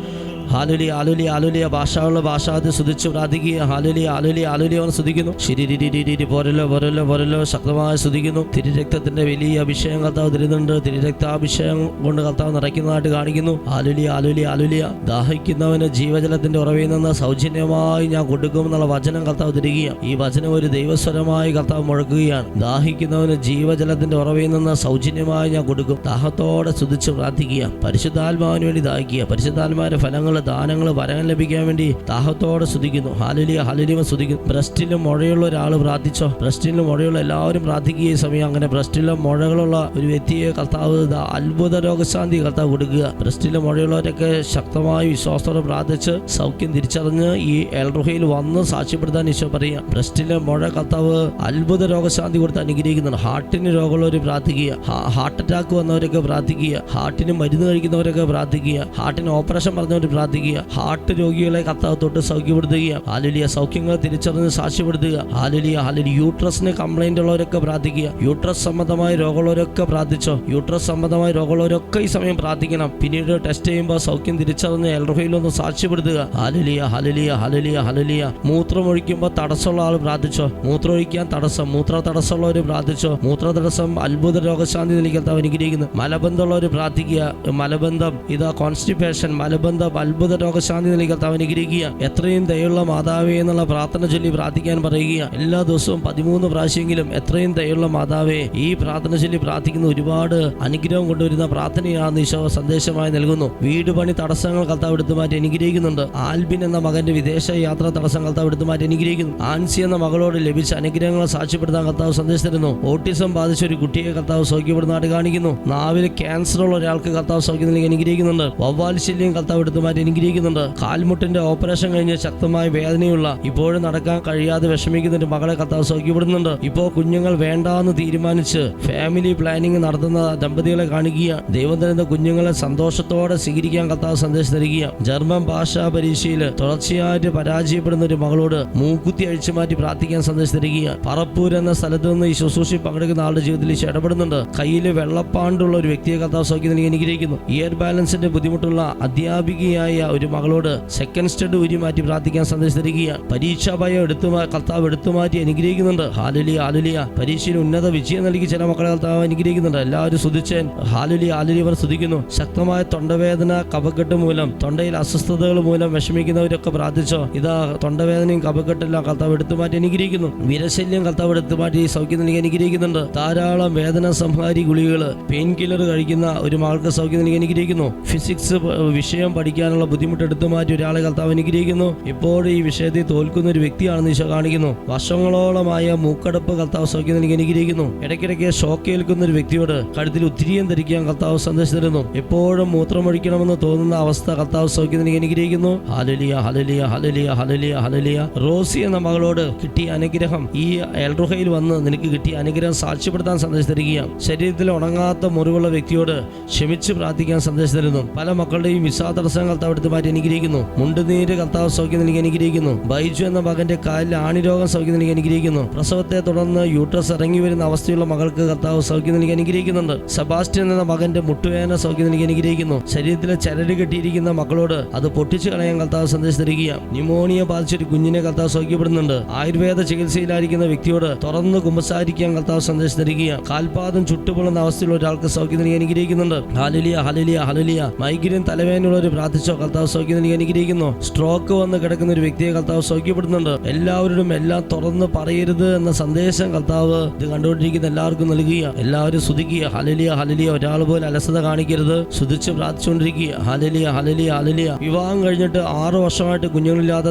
ഹാലുലിയ ആലുലിയ ആലുലിയ ഭാഷകളുടെ ഭാഷാത് സ്തുതിച്ച് പ്രാർത്ഥിക്കുക. ഹാലുലിയ ആലുലിയ ആലുലിയ അവർ സ്തുതിക്കുന്നു. ശിരിരിരിരി പോരല്ലോ പോരല്ലോ പോരല്ലോ ശക്തമായി സ്തുതിക്കുന്നു. തിരുരക്തത്തിന്റെ വലിയ അഭിഷേകം കർത്താവ് തരുന്നുണ്ട്. തിരുരക്താഭിഷേകം കൊണ്ട് കർത്താവ് നിറയ്ക്കുന്നതായിട്ട് കാണിക്കുന്നു. ആലുലിയ ആലുലിയ ആലുലിയ. ദാഹിക്കുന്നവന് ജീവജലത്തിന്റെ ഉറവിൽ നിന്ന് സൗജന്യമായി ഞാൻ കൊടുക്കും എന്നുള്ള വചനം കർത്താവ് തരികയാണ്. ഈ വചനം ഒരു ദൈവസ്വരമായി കർത്താവ് മുഴക്കുകയാണ്. ദാഹിക്കുന്നവന് ജീവജലത്തിന്റെ ഉറവിൽ നിന്ന് സൗജന്യമായി ഞാൻ കൊടുക്കും. ദാഹത്തോടെ സ്തുതിച്ച് പ്രാർത്ഥിക്കുക. പരിശുദ്ധാത്മാവിന് വേണ്ടി ദാഹിക്കുക. പരിശുദ്ധാത്മാവിന്റെ ഫലങ്ങൾ ദാനങ്ങൾ വരം ലഭിക്കാൻ വേണ്ടി ദാഹത്തോടെ സ്തുതിക്കുന്നു. ഹാലുലിയ ഹാലുലിയ സ്തുതിക്കുന്നു. ബ്രസ്റ്റിലും മുഴയുള്ള ഒരാൾ പ്രാർത്ഥിച്ചോ. ബ്രസ്റ്റിലും മുഴയുള്ള എല്ലാവരും പ്രാർത്ഥിക്കുക. ഈ സമയം അങ്ങനെ ബ്രസ്റ്റിലും മുഴകളുള്ള ഒരു വ്യക്തിയെ കർത്താവ് അത്ഭുത രോഗശാന്തി കർത്താവ് കൊടുക്കുക. ബ്രസ്റ്റിലും മുഴയുള്ളവരൊക്കെ ശക്തമായി വിശ്വാസത്തോടെ പ്രാർത്ഥിച്ച് സൗഖ്യം തിരിച്ചറിഞ്ഞ് ഈ എൽറുഹയിൽ വന്ന് സാക്ഷ്യപ്പെടുത്താൻ ഈശോ പറയുക. ബ്രസ്റ്റിലെ മുഴ കർത്താവ് അത്ഭുത രോഗശാന്തി കൊടുത്ത് അനുഗ്രഹിക്കുന്നുണ്ട്. ഹാർട്ടിന് രോഗമുള്ളവർ പ്രാർത്ഥിക്കുക. ഹാർട്ട് അറ്റാക്ക് വന്നവരൊക്കെ പ്രാർത്ഥിക്കുക. ഹാർട്ടിന് മരുന്ന് കഴിക്കുന്നവരൊക്കെ പ്രാർത്ഥിക്കുക. ഹാർട്ടിന് ഓപ്പറേഷൻ പറഞ്ഞവർ പ്രാർത്ഥിക്കുക. ഹാർട്ട് രോഗികളെ കർത്താവ് തൊട്ട് സൗഖ്യപ്പെടുത്തുക. ഹാലുലിയ സൗഖ്യങ്ങൾ തിരിച്ചറിഞ്ഞ് സാക്ഷ്യപ്പെടുത്തുക. ഹാലുലിയ ഹാലുലിയ. യൂട്രസിന് കംപ്ലൈന്റ് ഉള്ളവരൊക്കെ പ്രാർത്ഥിക്കുക. യൂട്രസ് സംബന്ധമായ രോഗമുള്ളവരൊക്കെ പ്രാർത്ഥിച്ചോ. യൂട്രസ് സംബന്ധമായ രോഗമുള്ളവരൊക്കെ ഈ സമയം പ്രാർത്ഥിക്കണം. പിന്നീട് ടെസ്റ്റ് ചെയ്യുമ്പോൾ സൗഖ്യം തിരിച്ചറിഞ്ഞ് എൽറുഹയിലൊന്ന് സാക്ഷ്യപ്പെടുത്തുക. ഹാലുലിയ ഹാലുലിയ ഹാലുലിയ ഹാലുലിയ. മൂത്രമൊഴിക്കുമ്പോൾ തടസ്സമുള്ള ആൾ പ്രാർത്ഥിച്ചോ. മൂത്രമൊഴിക്കാൻ തടസ്സം, മൂത്ര തടസ്സമുള്ളവർ പ്രാർത്ഥിച്ചോ. മൂത്ര തടസ്സം അത്ഭുത രോഗശാന്തി നൽകി അനുഗ്രഹിക്കുന്നു. മലബന്ധമുള്ളവർ പ്രാർത്ഥിക്കുക. മലബന്ധം ഇതാ കോൺസ്റ്റിപ്പേഷൻ, മലബന്ധം അത്ഭുത രോഗശാന്തി നൽകി അനുഗ്രഹിക്കുക. എത്രയും ദയുള്ള മാതാവേ എന്നുള്ള പ്രാർത്ഥന ചൊല്ലി പ്രാർത്ഥിക്കാൻ പറയുക. എല്ലാ ദിവസവും 13 പ്രാവശ്യമെങ്കിലും എത്രയും ദയുള്ള മാതാവേ ഈ പ്രാർത്ഥന ചൊല്ലി പ്രാർത്ഥിക്കുന്ന ഒരുപാട് അനുഗ്രഹം കൊണ്ടുവരുന്ന പ്രാർത്ഥനയാണ് ഈശോ സന്ദേശമായി നൽകുന്നു. വീട് പണി തടസ്സങ്ങൾ കർത്താവ് എടുത്തു മാറ്റി അനുഗ്രഹിക്കുന്നുണ്ട്. ആൽബിൻ എന്ന മകന്റെ വിദേശ യാത്രാ തടസ്സം കർത്താവ് എടുത്തു മാറ്റി അനുഗ്രഹിക്കുന്നു. ആൻസി എന്ന മകളോട് ലഭിച്ച അനുഗ്രഹങ്ങളെ സാക്ഷ്യപ്പെടുത്താൻ കർത്താവ് സന്ദേശം തരുന്നു. ഓട്ടിസം ബാധിച്ച ഒരു കുട്ടിയെ കർത്താവ് സൗഖ്യപ്പെടുന്നതായിട്ട് കാണിക്കുന്നു. നാവിൽ ക്യാൻസർ ഉള്ള ഒരാൾക്ക് കർത്താവ് സൗഖ്യം നൽകി അനുഗ്രഹിക്കുന്നുണ്ട്. വവ്വാൽ ശല്യം കർത്താവ് എടുത്തു മാറ്റി അനുഗ്രഹിക്കുന്നുണ്ട്. കാൽമുട്ടിന്റെ ഓപ്പറേഷൻ കഴിഞ്ഞ് ശക്തമായ വേദനയുള്ള, ഇപ്പോഴും നടക്കാൻ കഴിയാതെ വിഷമിക്കുന്ന ഒരു മകളെ കർത്താവ് സൗഖ്യപ്പെടുന്നുണ്ട്. ഇപ്പോൾ കുഞ്ഞുങ്ങൾ വേണ്ടാന്ന് തീരുമാനിച്ച് ഫാമിലി പ്ലാനിങ് നടത്തുന്ന ദമ്പതികളെ കാണിക്കുക. ദൈവം തരുന്ന കുഞ്ഞുങ്ങളെ സന്തോഷത്തോടെ സ്വീകരിക്കാൻ കർത്താവ് സന്ദേശം തരിക. ജർമ്മൻ ഭാഷാ പരീക്ഷയിൽ തുടർച്ചയായിട്ട് പരാജയപ്പെടുന്ന ഒരു മകളോട് മൂക്കുത്തി അഴിച്ചു മാറ്റി പ്രാർത്ഥിക്കാൻ സന്ദേശം തരിക. പറപ്പൂർ എന്ന സ്ഥലത്ത് നിന്ന് ഈ ശുശ്രൂഷയിൽ പങ്കെടുക്കുന്ന ആളുടെ ജീവിതത്തിൽ ഇടപെടുന്നുണ്ട്. കയ്യിൽ വെള്ളപ്പാണ്ടുള്ള ഒരു വ്യക്തിയെ കർത്താവ് സൗഖ്യം നൽകി അനുഗ്രഹിക്കുന്നു. ഇയർ ബാലൻസിന്റെ ബുദ്ധിമുട്ടുള്ള അധ്യാപികയായ ഒരു മകളോട് സെക്കൻഡ് സ്റ്റഡ് ഊരി മാറ്റി പ്രാർത്ഥിക്കാൻ സന്ദേശം തരിക. പരീക്ഷാ ഭയം കർത്താവ് എടുത്തുമാറ്റി അനുഗ്രഹിക്കുന്നുണ്ട്. ഹാലലിയ ഹാലലിയ. പരീക്ഷയിൽ ഉന്നത വിജയം നൽകി ചില മക്കളെ കർത്താവ് അനുഗ്രഹിക്കുന്നുണ്ട്. എല്ലാവരും സ്തുതിച്ചേൻ. ഹാലലിയ ഹാലലിയ അവർ സ്തുതിക്കുന്നു. ശക്തമായ തൊണ്ടവേദന, കഫക്കെട്ട് മൂലം, തൊണ്ടയിൽ അസ്വസ്ഥതകൾ മൂലം വിഷമിക്കുന്നവരൊക്കെ പ്രാർത്ഥിച്ചോ. ഇതാ തൊണ്ടവേദനയും കഫക്കെട്ടെല്ലാം കർത്താവ് എടുത്തുമാറ്റി അനുഗ്രഹിക്കുന്നു. വിരശല്യം കർത്താവ് എടുത്തുമാറ്റി സൗഖ്യം നൽകി അനുഗ്രഹിക്കുന്നുണ്ട്. ധാരാളം വേദന സംഹാരി ഗുളികകൾ, പെയിൻ കില്ലർ കഴിക്കുന്ന ഒരു മകൾക്ക് സൗഖ്യം നൽകി അനുഗ്രഹിക്കുന്നു. ഫിസിക്സ് വിഷയം പഠിക്കാനുള്ള ബുദ്ധിമുട്ട് എടുത്തു മാറ്റി ഒരാളെ കർത്താവ് അനുഗ്രഹിക്കുന്നു. ഇപ്പോഴും ഈ വിഷയത്തിൽ തോൽക്കുന്ന ഒരു വ്യക്തിയാണെന്ന് ഈശോ കാണിക്കുന്നു. വർഷങ്ങളോളമായ മൂക്കടപ്പ് കർത്താവ് സൗഖ്യം നൽകി അനുഗ്രഹിക്കുന്നു. ഇടയ്ക്കിടയ്ക്ക് ഷോക്ക് ഏൽക്കുന്ന ഒരു വ്യക്തിയോട് കഴുത്തിൽ ഉത്തിരിയം ധരിക്കാൻ കർത്താവ് സന്ദേശം തരുന്നു. എപ്പോഴും മൂത്രമൊഴിക്കണമെന്ന് തോന്നുന്ന അവസ്ഥ കർത്താവ് സൗഖ്യം നൽകി അനുഗ്രഹിക്കുന്നു. ഹല്ലേലൂയ ഹല്ലേലൂയ ഹല്ലേലൂയ ഹല്ലേലൂയ ഹല്ലേലൂയ. റോസി എന്ന മകളോട് കിട്ടിയ അനുഗ്രഹം, ഈ എൽറുഹയിൽ വന്ന് നിനക്ക് കിട്ടിയ അനുഗ്രഹം സാക്ഷ്യപ്പെടുത്താൻ സന്ദേശം തരിക. ശരീരത്തിൽ ഉണങ്ങാത്ത മുറിവുള്ള വ്യക്തിയോട് ക്ഷമിച്ച് പ്രാർത്ഥിക്കാൻ സന്ദേശം തരുന്നു. പല മക്കളുടെയും വിസാ തടസ്സം കർത്താവ് എടുത്ത് മാറ്റി അനുഗ്രഹിക്കുന്നു. മുണ്ടുനീര് കർത്താവ് സൗഖ്യം നൽകി അനുഗ്രഹിക്കുന്നു. ബൈജു എന്ന മകന്റെ കാലിൽ ആണിരോഗം സൗഖ്യം നൽകി അനുഗ്രഹിക്കുന്നു. പ്രസവത്തെ തുടർന്ന് യൂട്രസ് ഇറങ്ങി വരുന്ന അവസ്ഥയുള്ള മകൾക്ക് കർത്താവ് സൗഖ്യം നൽകി അനുഗ്രഹിക്കുന്നുണ്ട്. സെബാസ്റ്റ്യൻ എന്ന മകന്റെ മുട്ടുവേദന സൗഖ്യം നൽകി അനുഗ്രഹിക്കുന്നു. ശരീരത്തിലെ ചരട് കെട്ടിയിരിക്കുന്ന മക്കളോട് അത് പൊട്ടിച്ചു കളയാൻ കർത്താവ് സന്ദേശം തരിക. ന്യൂമോണിയ ബാധിച്ചൊരു കുഞ്ഞിനെ കർത്താവ് സൗഖ്യപ്പെടുന്നുണ്ട്. ആയുർവേദ ചികിത്സയിലായിരിക്കുന്ന വ്യക്തിയോട് തുറന്ന് കുമ്പസാരിക്കാൻ കർത്താവ് സന്ദേശം തരിക. കാൽപാദം ചുട്ടുപൊള്ളുന്ന അവസ്ഥയുള്ള ഒരാൾക്ക് സൗഖ്യം നൽകി അനുഗ്രഹിക്കുന്നുണ്ട്. ഹല്ലേലൂയ ഹല്ലേലൂയ ഹല്ലേലൂയ. മൈഗ്രെയിൻ തലവേദനയുള്ളവർ പ്രാർത്ഥിച്ചോ, കർത്താവ് സൗഖ്യം നൽകി അനുഗ്രഹിക്കുന്നു. സ്ട്രോക്ക് വന്ന് കിടക്കുന്ന ഒരു വ്യക്തിയെ കർത്താവ് സൗഖ്യപ്പെടുന്നുണ്ട്. എല്ലാവരോടും എല്ലാം തുറന്ന് പറയരുത് എന്ന സന്ദേശം കർത്താവ് ഇത് കണ്ടുകൊണ്ടിരിക്കുന്ന എല്ലാവർക്കും നൽകുക. എല്ലാവരും സ്തുതിക്കുക. ഹല്ലേലൂയ ഹല്ലേലൂയ. ഒരാൾ പോലും അലസത കാണിക്കരുത്. സ്തുതിച്ച് പ്രാർത്ഥിച്ചുകൊണ്ടിരിക്കുക. ഹല്ലേലൂയ ഹല്ലേലൂയ ഹല്ലേലൂയ. വിവാഹം കഴിഞ്ഞിട്ട് 6 വർഷമായിട്ട് കുഞ്ഞുങ്ങളില്ലാത്ത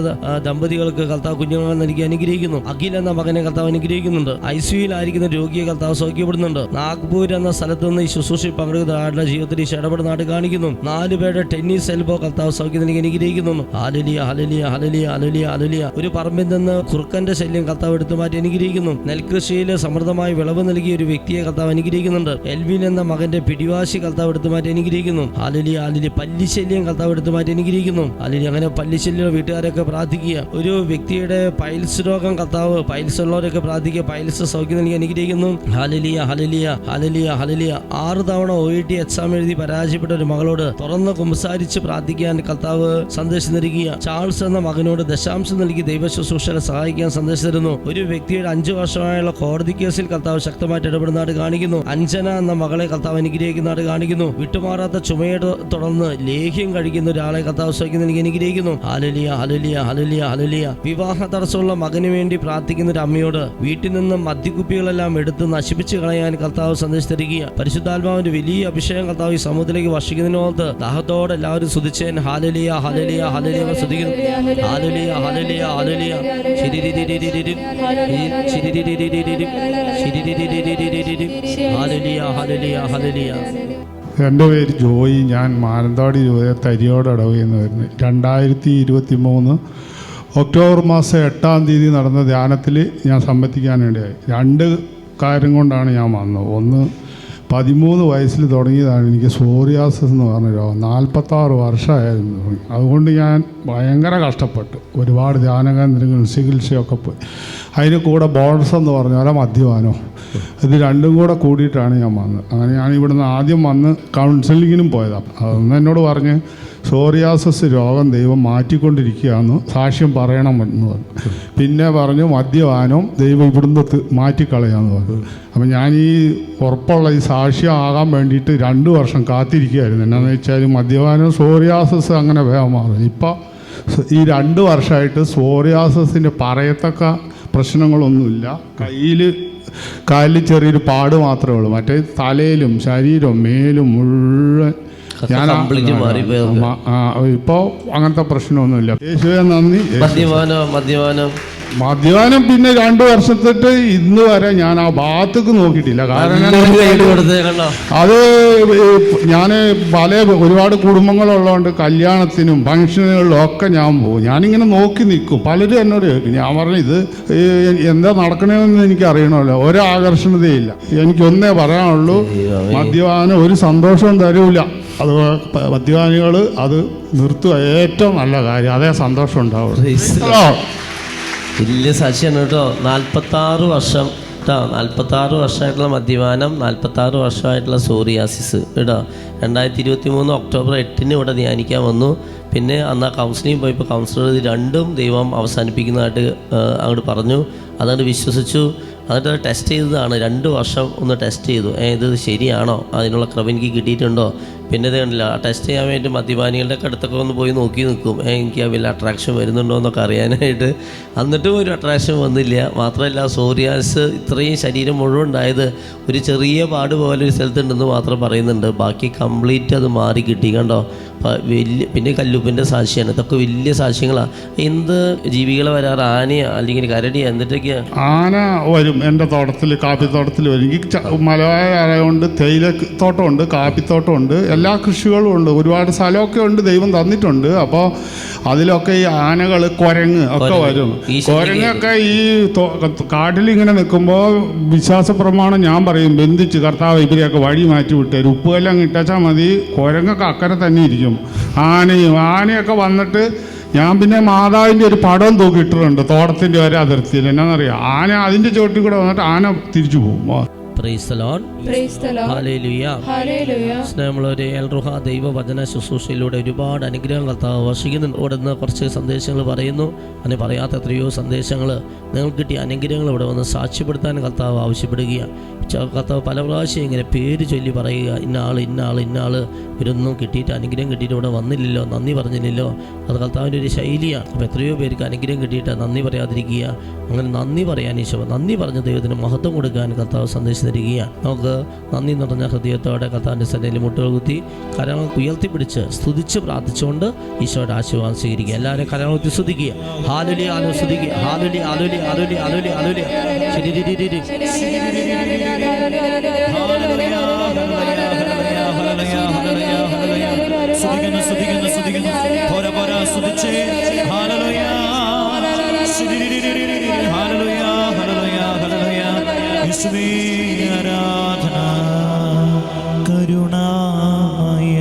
ദമ്പതികൾക്ക് കർത്താവ് കുഞ്ഞുങ്ങൾ നൽകി അനുഗ്രഹിക്കുന്നു. അഖിൽ എന്ന മകനെ കർത്താവ് അനുഗ്രഹിക്കുന്നുണ്ട്. ഐസിയുലായിരിക്കുന്ന രോഗിയെ കർത്താവ് സൗഖ്യപ്പെടുന്നുണ്ട്. നാഗ്പൂർ എന്ന സ്ഥലത്ത് നിന്ന് ഈ ശുശ്രൂഷയിൽ പങ്കെടുക്കുന്ന ആളുടെ ജീവിതത്തിൽ ഇടപെടുന്നതായിട്ട് കാണിക്കുന്നു. 4 പേരുടെ ടെന്നീസ് എൽബോ കർത്താവ് സൗഖ്യം നൽകി അനുഗ്രഹിക്കുന്നു. ഹല്ലേലൂയ ഹല്ലേലൂയ ഹല്ലേലൂയ ഹല്ലേലൂയ ഹല്ലേലൂയ. ഒരു പറമ്പിൽ നിന്ന് കുറുക്കന്റെ ശല്യം കർത്താവ് എടുത്തു മാറ്റി അനുഗ്രഹിക്കുന്നു. നെൽകൃഷിയിൽ സമൃദ്ധമായ വിളവ് നൽകിയ ഒരു വ്യക്തിയെ കർത്താവ് അനുഗ്രഹിക്കുന്നുണ്ട്. എൽവിൻ എന്ന മകന്റെ പിടിവാശി കർത്താവ് എടുത്തു മാറ്റി അനുഗ്രഹിക്കുന്നു. ഹല്ലേലൂയ ഹല്ലേലൂയ. പല്ലിശല്യം കർത്താവ് എടുത്തു മാറ്റി അനുഗ്രഹിക്കുന്നു. ഹല്ലേലൂയ. അങ്ങനെ പല്ലിശല്യം വീട്ടുകാരൊക്കെ പ്രാർത്ഥിക്കുക. ഒരു വ്യക്തിയുടെ പൈൽസ് രോഗം കർത്താവ്, പൈൽസ് ഉള്ളവരൊക്കെ പ്രാർത്ഥിക്കുക. പൈൽസ് സൗഖ്യം നൽകി അനുഗ്രഹിക്കുന്നു. ഹല്ലേലൂയ ഹല്ലേലൂയ ഹല്ലേലൂയ ഹല്ലേലൂയ. 6 തവണ OET എക്സാം എഴുതി പരാജയപ്പെട്ട ഒരു മകളോട് തുറന്ന് കുമ്പസാരിച്ച് പ്രാർത്ഥിക്കാൻ കർത്താവ് സന്ദേശം നൽകുക. ചാൾസ് എന്ന മകനോട് ദശാംശം നൽകി ദൈവ ശുശ്രൂഷകളെ സഹായിക്കാൻ സന്ദേശം തരുന്നു. ഒരു വ്യക്തിയുടെ 5 വർഷമായുള്ള കോടതി കേസിൽ കർത്താവ് ശക്തമായിട്ട് ഇടപെടുന്നതായിട്ട് കാണിക്കുന്നു. അഞ്ജന എന്ന മകളെ കർത്താവ് അനുഗ്രഹിക്കുന്നതായിട്ട് കാണിക്കുന്നു. വിട്ടുമാറാത്ത ചുമയെ തുടർന്ന് ലേഹ്യം കഴിക്കുന്ന ഒരാളെ കർത്താവ് സൗഖ്യം നൽകി അനുഗ്രഹിക്കുന്നു. ഹല്ലേലൂയ ഹല്ലേലൂയ ഹല്ലേലൂയ ഹല്ലേലൂയ. വിവാഹ തടസ്സമുള്ള മകന് വേണ്ടി പ്രാർത്ഥിക്കുന്ന ഒരു അമ്മയോട് വീട്ടിൽ നിന്നും മദ്യക്കുപ്പികളെല്ലാം എടുത്ത് നശിപ്പിച്ച് കളയാൻ കർത്താവ് സന്ദേശം തരിക. പരിശുദ്ധാത്മാവിന്റെ വലിയ അഭിഷേകം കർത്താവ് ഈ സമൂഹത്തിലേക്ക് വർഷിക്കുന്നതിനോർത്ത് ദാഹത്തോടെ എല്ലാവരും സ്തുതിച്ചേൻ. ഹല്ലേലൂയ ഹല്ലേലൂയ ഹല്ലേലൂയ. സ്തുതിക്കുന്നു. ഹല്ലേലൂയ ഹല്ലേലൂയ ഹല്ലേലൂയ. ഹല്ലേലൂയ ഹല്ലേലൂയ ഹല്ലേലൂയ. എൻ്റെ പേര് ജോയി. ഞാൻ മാനന്തവാടി തരിയോട് ഇടവയെന്ന് വരുന്നത്. 2023 ഒക്ടോബർ മാസം 8-ാം തീയതി നടന്ന ധ്യാനത്തിൽ ഞാൻ സംബന്ധിക്കാൻ വേണ്ടിയായി. 2 കാര്യം കൊണ്ടാണ് ഞാൻ വന്നത്. ഒന്ന്, 13 വയസ്സിൽ തുടങ്ങിയതാണ് എനിക്ക് സോറിയാസിസ് എന്ന് പറഞ്ഞ രോഗം. 46 വർഷമായിരുന്നു തുടങ്ങി. അതുകൊണ്ട് ഞാൻ ഭയങ്കര കഷ്ടപ്പെട്ടു. ഒരുപാട് ധ്യാനകേന്ദ്രങ്ങളും ചികിത്സയൊക്കെ പോയി. അതിന് കൂടെ ബോണസ് എന്ന് പറഞ്ഞ പോലെ മദ്യപാനോ, ഇത് രണ്ടും കൂടെ കൂടിയിട്ടാണ് ഞാൻ വന്നത്. അങ്ങനെ ഞാൻ ഇവിടുന്ന് ആദ്യം വന്ന് കൗൺസിലിങ്ങിനും പോയതാണ്. അതൊന്ന് എന്നോട് പറഞ്ഞ് സോറിയാസിസ് രോഗം ദൈവം മാറ്റിക്കൊണ്ടിരിക്കുകയെന്ന് സാക്ഷ്യം പറയണമെന്ന് പറഞ്ഞു. പിന്നെ പറഞ്ഞു മദ്യപാനം ദൈവം ഇവിടുന്ന് മാറ്റിക്കളയാമെന്ന് പറഞ്ഞു. അപ്പം ഞാൻ ഈ ഉറപ്പുള്ള ഈ സാക്ഷ്യം ആകാൻ വേണ്ടിയിട്ട് 2 വർഷം കാത്തിരിക്കുകയായിരുന്നു. എന്നാന്ന് വെച്ചാൽ മദ്യപാനം സോറിയാസിസ് അങ്ങനെ വേഗം മാറും. ഇപ്പോൾ ഈ 2 വർഷമായിട്ട് സോറിയാസിൻ്റെ പറയത്തക്ക പ്രശ്നങ്ങളൊന്നുമില്ല. കാലിൽ ചെറിയൊരു പാട് മാത്രമേ ഉള്ളൂ. മറ്റേ തലയിലും ശരീരവും മേലും മുഴുവൻ ഞാൻ ഇപ്പോൾ അങ്ങനത്തെ പ്രശ്നമൊന്നുമില്ല. യേശുവേ നന്ദി. മദ്യപാനം മദ്യപാനം പിന്നെ 2 വർഷത്തിട്ട് ഇന്ന് വരെ ഞാൻ ആ ഭാഗത്തേക്ക് നോക്കിയിട്ടില്ല. കാരണം അത് ഞാൻ ഒരുപാട് കുടുംബങ്ങളുള്ളതുകൊണ്ട് കല്യാണത്തിനും ഫംഗ്ഷനുകളിലും ഒക്കെ ഞാൻ പോകും. ഞാനിങ്ങനെ നോക്കി നിൽക്കും. പലരും എന്നോട് ചോദിക്കും. ഞാൻ പറഞ്ഞു ഇത് എന്താ നടക്കണമെന്ന് എനിക്ക് അറിയണമല്ലോ. ഒരാകർഷണതയില്ല. എനിക്കൊന്നേ പറയാനുള്ളൂ, മദ്യപാനം ഒരു സന്തോഷവും തരൂല. അത് മദ്യപാനികൾ അത് നിർത്തുക ഏറ്റവും നല്ല കാര്യം. അതേ സന്തോഷം ഉണ്ടാവുള്ളൂ. വലിയ സാക്ഷിയാണ് കേട്ടോ. 46 വർഷം കേട്ടോ. 46 വർഷമായിട്ടുള്ള മദ്യപാനം, 46 വർഷമായിട്ടുള്ള സോറിയാസിസ് കേട്ടോ. 2023 ഒക്ടോബർ 8 ഇവിടെ ധ്യാനിക്കാൻ വന്നു. പിന്നെ അന്ന് കൗൺസിലിംഗ് പോയപ്പോൾ കൗൺസിലർ രണ്ടും ദൈവം അവസാനിപ്പിക്കുന്നതായിട്ട് അങ്ങോട്ട് പറഞ്ഞു. അതങ്ങോട്ട് വിശ്വസിച്ചു. എന്നിട്ട് ടെസ്റ്റ് ചെയ്തതാണ്. 2 വർഷം ഒന്ന് ടെസ്റ്റ് ചെയ്തു. ഇത് ശരിയാണോ, അതിനുള്ള കൃപ എനിക്ക് കിട്ടിയിട്ടുണ്ടോ. പിന്നെ ഇത് കണ്ടില്ല, ടെസ്റ്റ് ചെയ്യാൻ വേണ്ടി മദ്യപാനികളുടെ അടുത്തൊക്കെ ഒന്ന് പോയി നോക്കി നിൽക്കും. എനിക്ക് വലിയ അട്രാക്ഷൻ വരുന്നുണ്ടോ എന്നൊക്കെ അറിയാനായിട്ട്. എന്നിട്ടും ഒരു അട്രാക്ഷൻ വന്നില്ല. മാത്രമല്ല സോറിയാസ് ഇത്രയും ശരീരം മുഴുവൻ ഉണ്ടായത് ഒരു ചെറിയ പാട് പോലെ ഒരു സ്ഥലത്തുണ്ടെന്ന് മാത്രം പറയുന്നുണ്ട്. ബാക്കി കംപ്ലീറ്റ് അത് മാറി കിട്ടി കണ്ടോ. വലിയ പിന്നെ കല്ലുപ്പിൻ്റെ സാക്ഷിയാണ്. ഇതൊക്കെ വലിയ സാക്ഷ്യങ്ങളാണ്. എന്ത് ജീവികളെ വരാറ്? ആനയോ അല്ലെങ്കിൽ കരടിയോ എന്തിട്ടൊക്കെയാണ്? ആന വരും എൻ്റെ തോട്ടത്തിൽ, കാപ്പിത്തോട്ടത്തിൽ വരും. എനിക്ക് മലയാളമായതുകൊണ്ട് തേയിലത്തോട്ടമുണ്ട്, കാപ്പിത്തോട്ടമുണ്ട്, എല്ലാ കൃഷികളും ഉണ്ട്. ഒരുപാട് സ്ഥലമൊക്കെ ഉണ്ട്, ദൈവം തന്നിട്ടുണ്ട്. അപ്പോൾ അതിലൊക്കെ ഈ ആനകൾ, കുരങ്ങ് ഒക്കെ വരും. കുരങ്ങൊക്കെ ഈ കാട്ടിലിങ്ങനെ നിൽക്കുമ്പോൾ വിശ്വാസ പ്രമാണം ഞാൻ പറയും, ബന്ധിച്ച് കർത്താവ് ഇവരെയൊക്കെ വഴി മാറ്റി വിട്ടേരും, ഉപ്പുകെല്ലാം ഇട്ടാച്ചാൽ മതി. കുരങ്ങൊക്കെ അക്കരെ തന്നെ ഇരിക്കും. ആനയൊക്കെ വന്നിട്ട് ഞാൻ പിന്നെ മാതാവിൻ്റെ ഒരു പടം തൂക്കിയിട്ടുണ്ട് തോട്ടത്തിൻ്റെ ഒരു അതിർത്തിയിൽ. എന്നാന്നറിയാം, ആന അതിൻ്റെ ചോട്ടിൽ കൂടെ വന്നിട്ട് ആന തിരിച്ചു പോകും. സ്നേഹമുള്ളവരെ, എൽ റുഹ ദൈവവചന ശുശ്രൂഷയിലൂടെ ഒരുപാട് അനുഗ്രഹം കർത്താവ് വർഷിക്കുന്നുണ്ട്. ഇവിടെ നിന്ന് കുറച്ച് സന്ദേശങ്ങൾ പറയുന്നു. അങ്ങനെ പറയാത്ത എത്രയോ സന്ദേശങ്ങൾ നിങ്ങൾക്ക് കിട്ടിയ അനുഗ്രഹങ്ങൾ ഇവിടെ വന്ന് സാക്ഷ്യപ്പെടുത്താൻ കർത്താവ് ആവശ്യപ്പെടുകയാണ്. കർത്താവ് പല പ്രാവശ്യം ഇങ്ങനെ പേര് ചൊല്ലി പറയുക, ഇന്ന ആൾ ഇവരൊന്നും കിട്ടിയിട്ട് അനുഗ്രഹം കിട്ടിയിട്ട് ഇവിടെ വന്നില്ലല്ലോ, നന്ദി പറഞ്ഞില്ലല്ലോ. അത് കർത്താവിൻ്റെ ഒരു ശൈലിയാണ്. അപ്പോൾ എത്രയോ പേർക്ക് അനുഗ്രഹം കിട്ടിയിട്ട് നന്ദി പറയാതിരിക്കുക. അങ്ങനെ നന്ദി പറയാൻ ഈശോ, നന്ദി പറഞ്ഞ ദൈവത്തിന് മഹത്വം കൊടുക്കാൻ കർത്താവ് സന്ദേശം തരികയാണ്. നമുക്ക് നന്ദി നിറഞ്ഞ ഹൃദയത്തോടെ കർത്താവിൻ്റെ സന്നിധിയിൽ മുട്ടുകൾ കുത്തി കരങ്ങൾ ഉയർത്തിപ്പിടിച്ച് സ്തുതിച്ച് പ്രാർത്ഥിച്ചുകൊണ്ട് ഈശോയുടെ ആശീർവാദം സ്വീകരിക്കുക. എല്ലാവരും കരങ്ങൾ കുത്തി സ്തുതിക്കുക. ഹാലലി ആലോചിക്കുക. ഹാലലി ആലോലി ആലോലി ആലോലി ആലോലി ആരാധന കരുണാമയ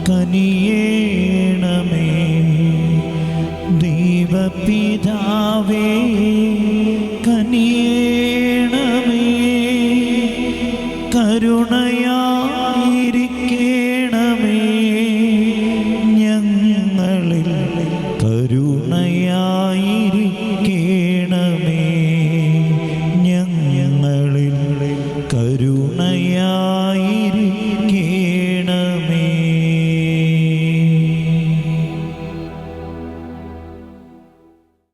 കനിയേണമേ ദൈവപിതാവേ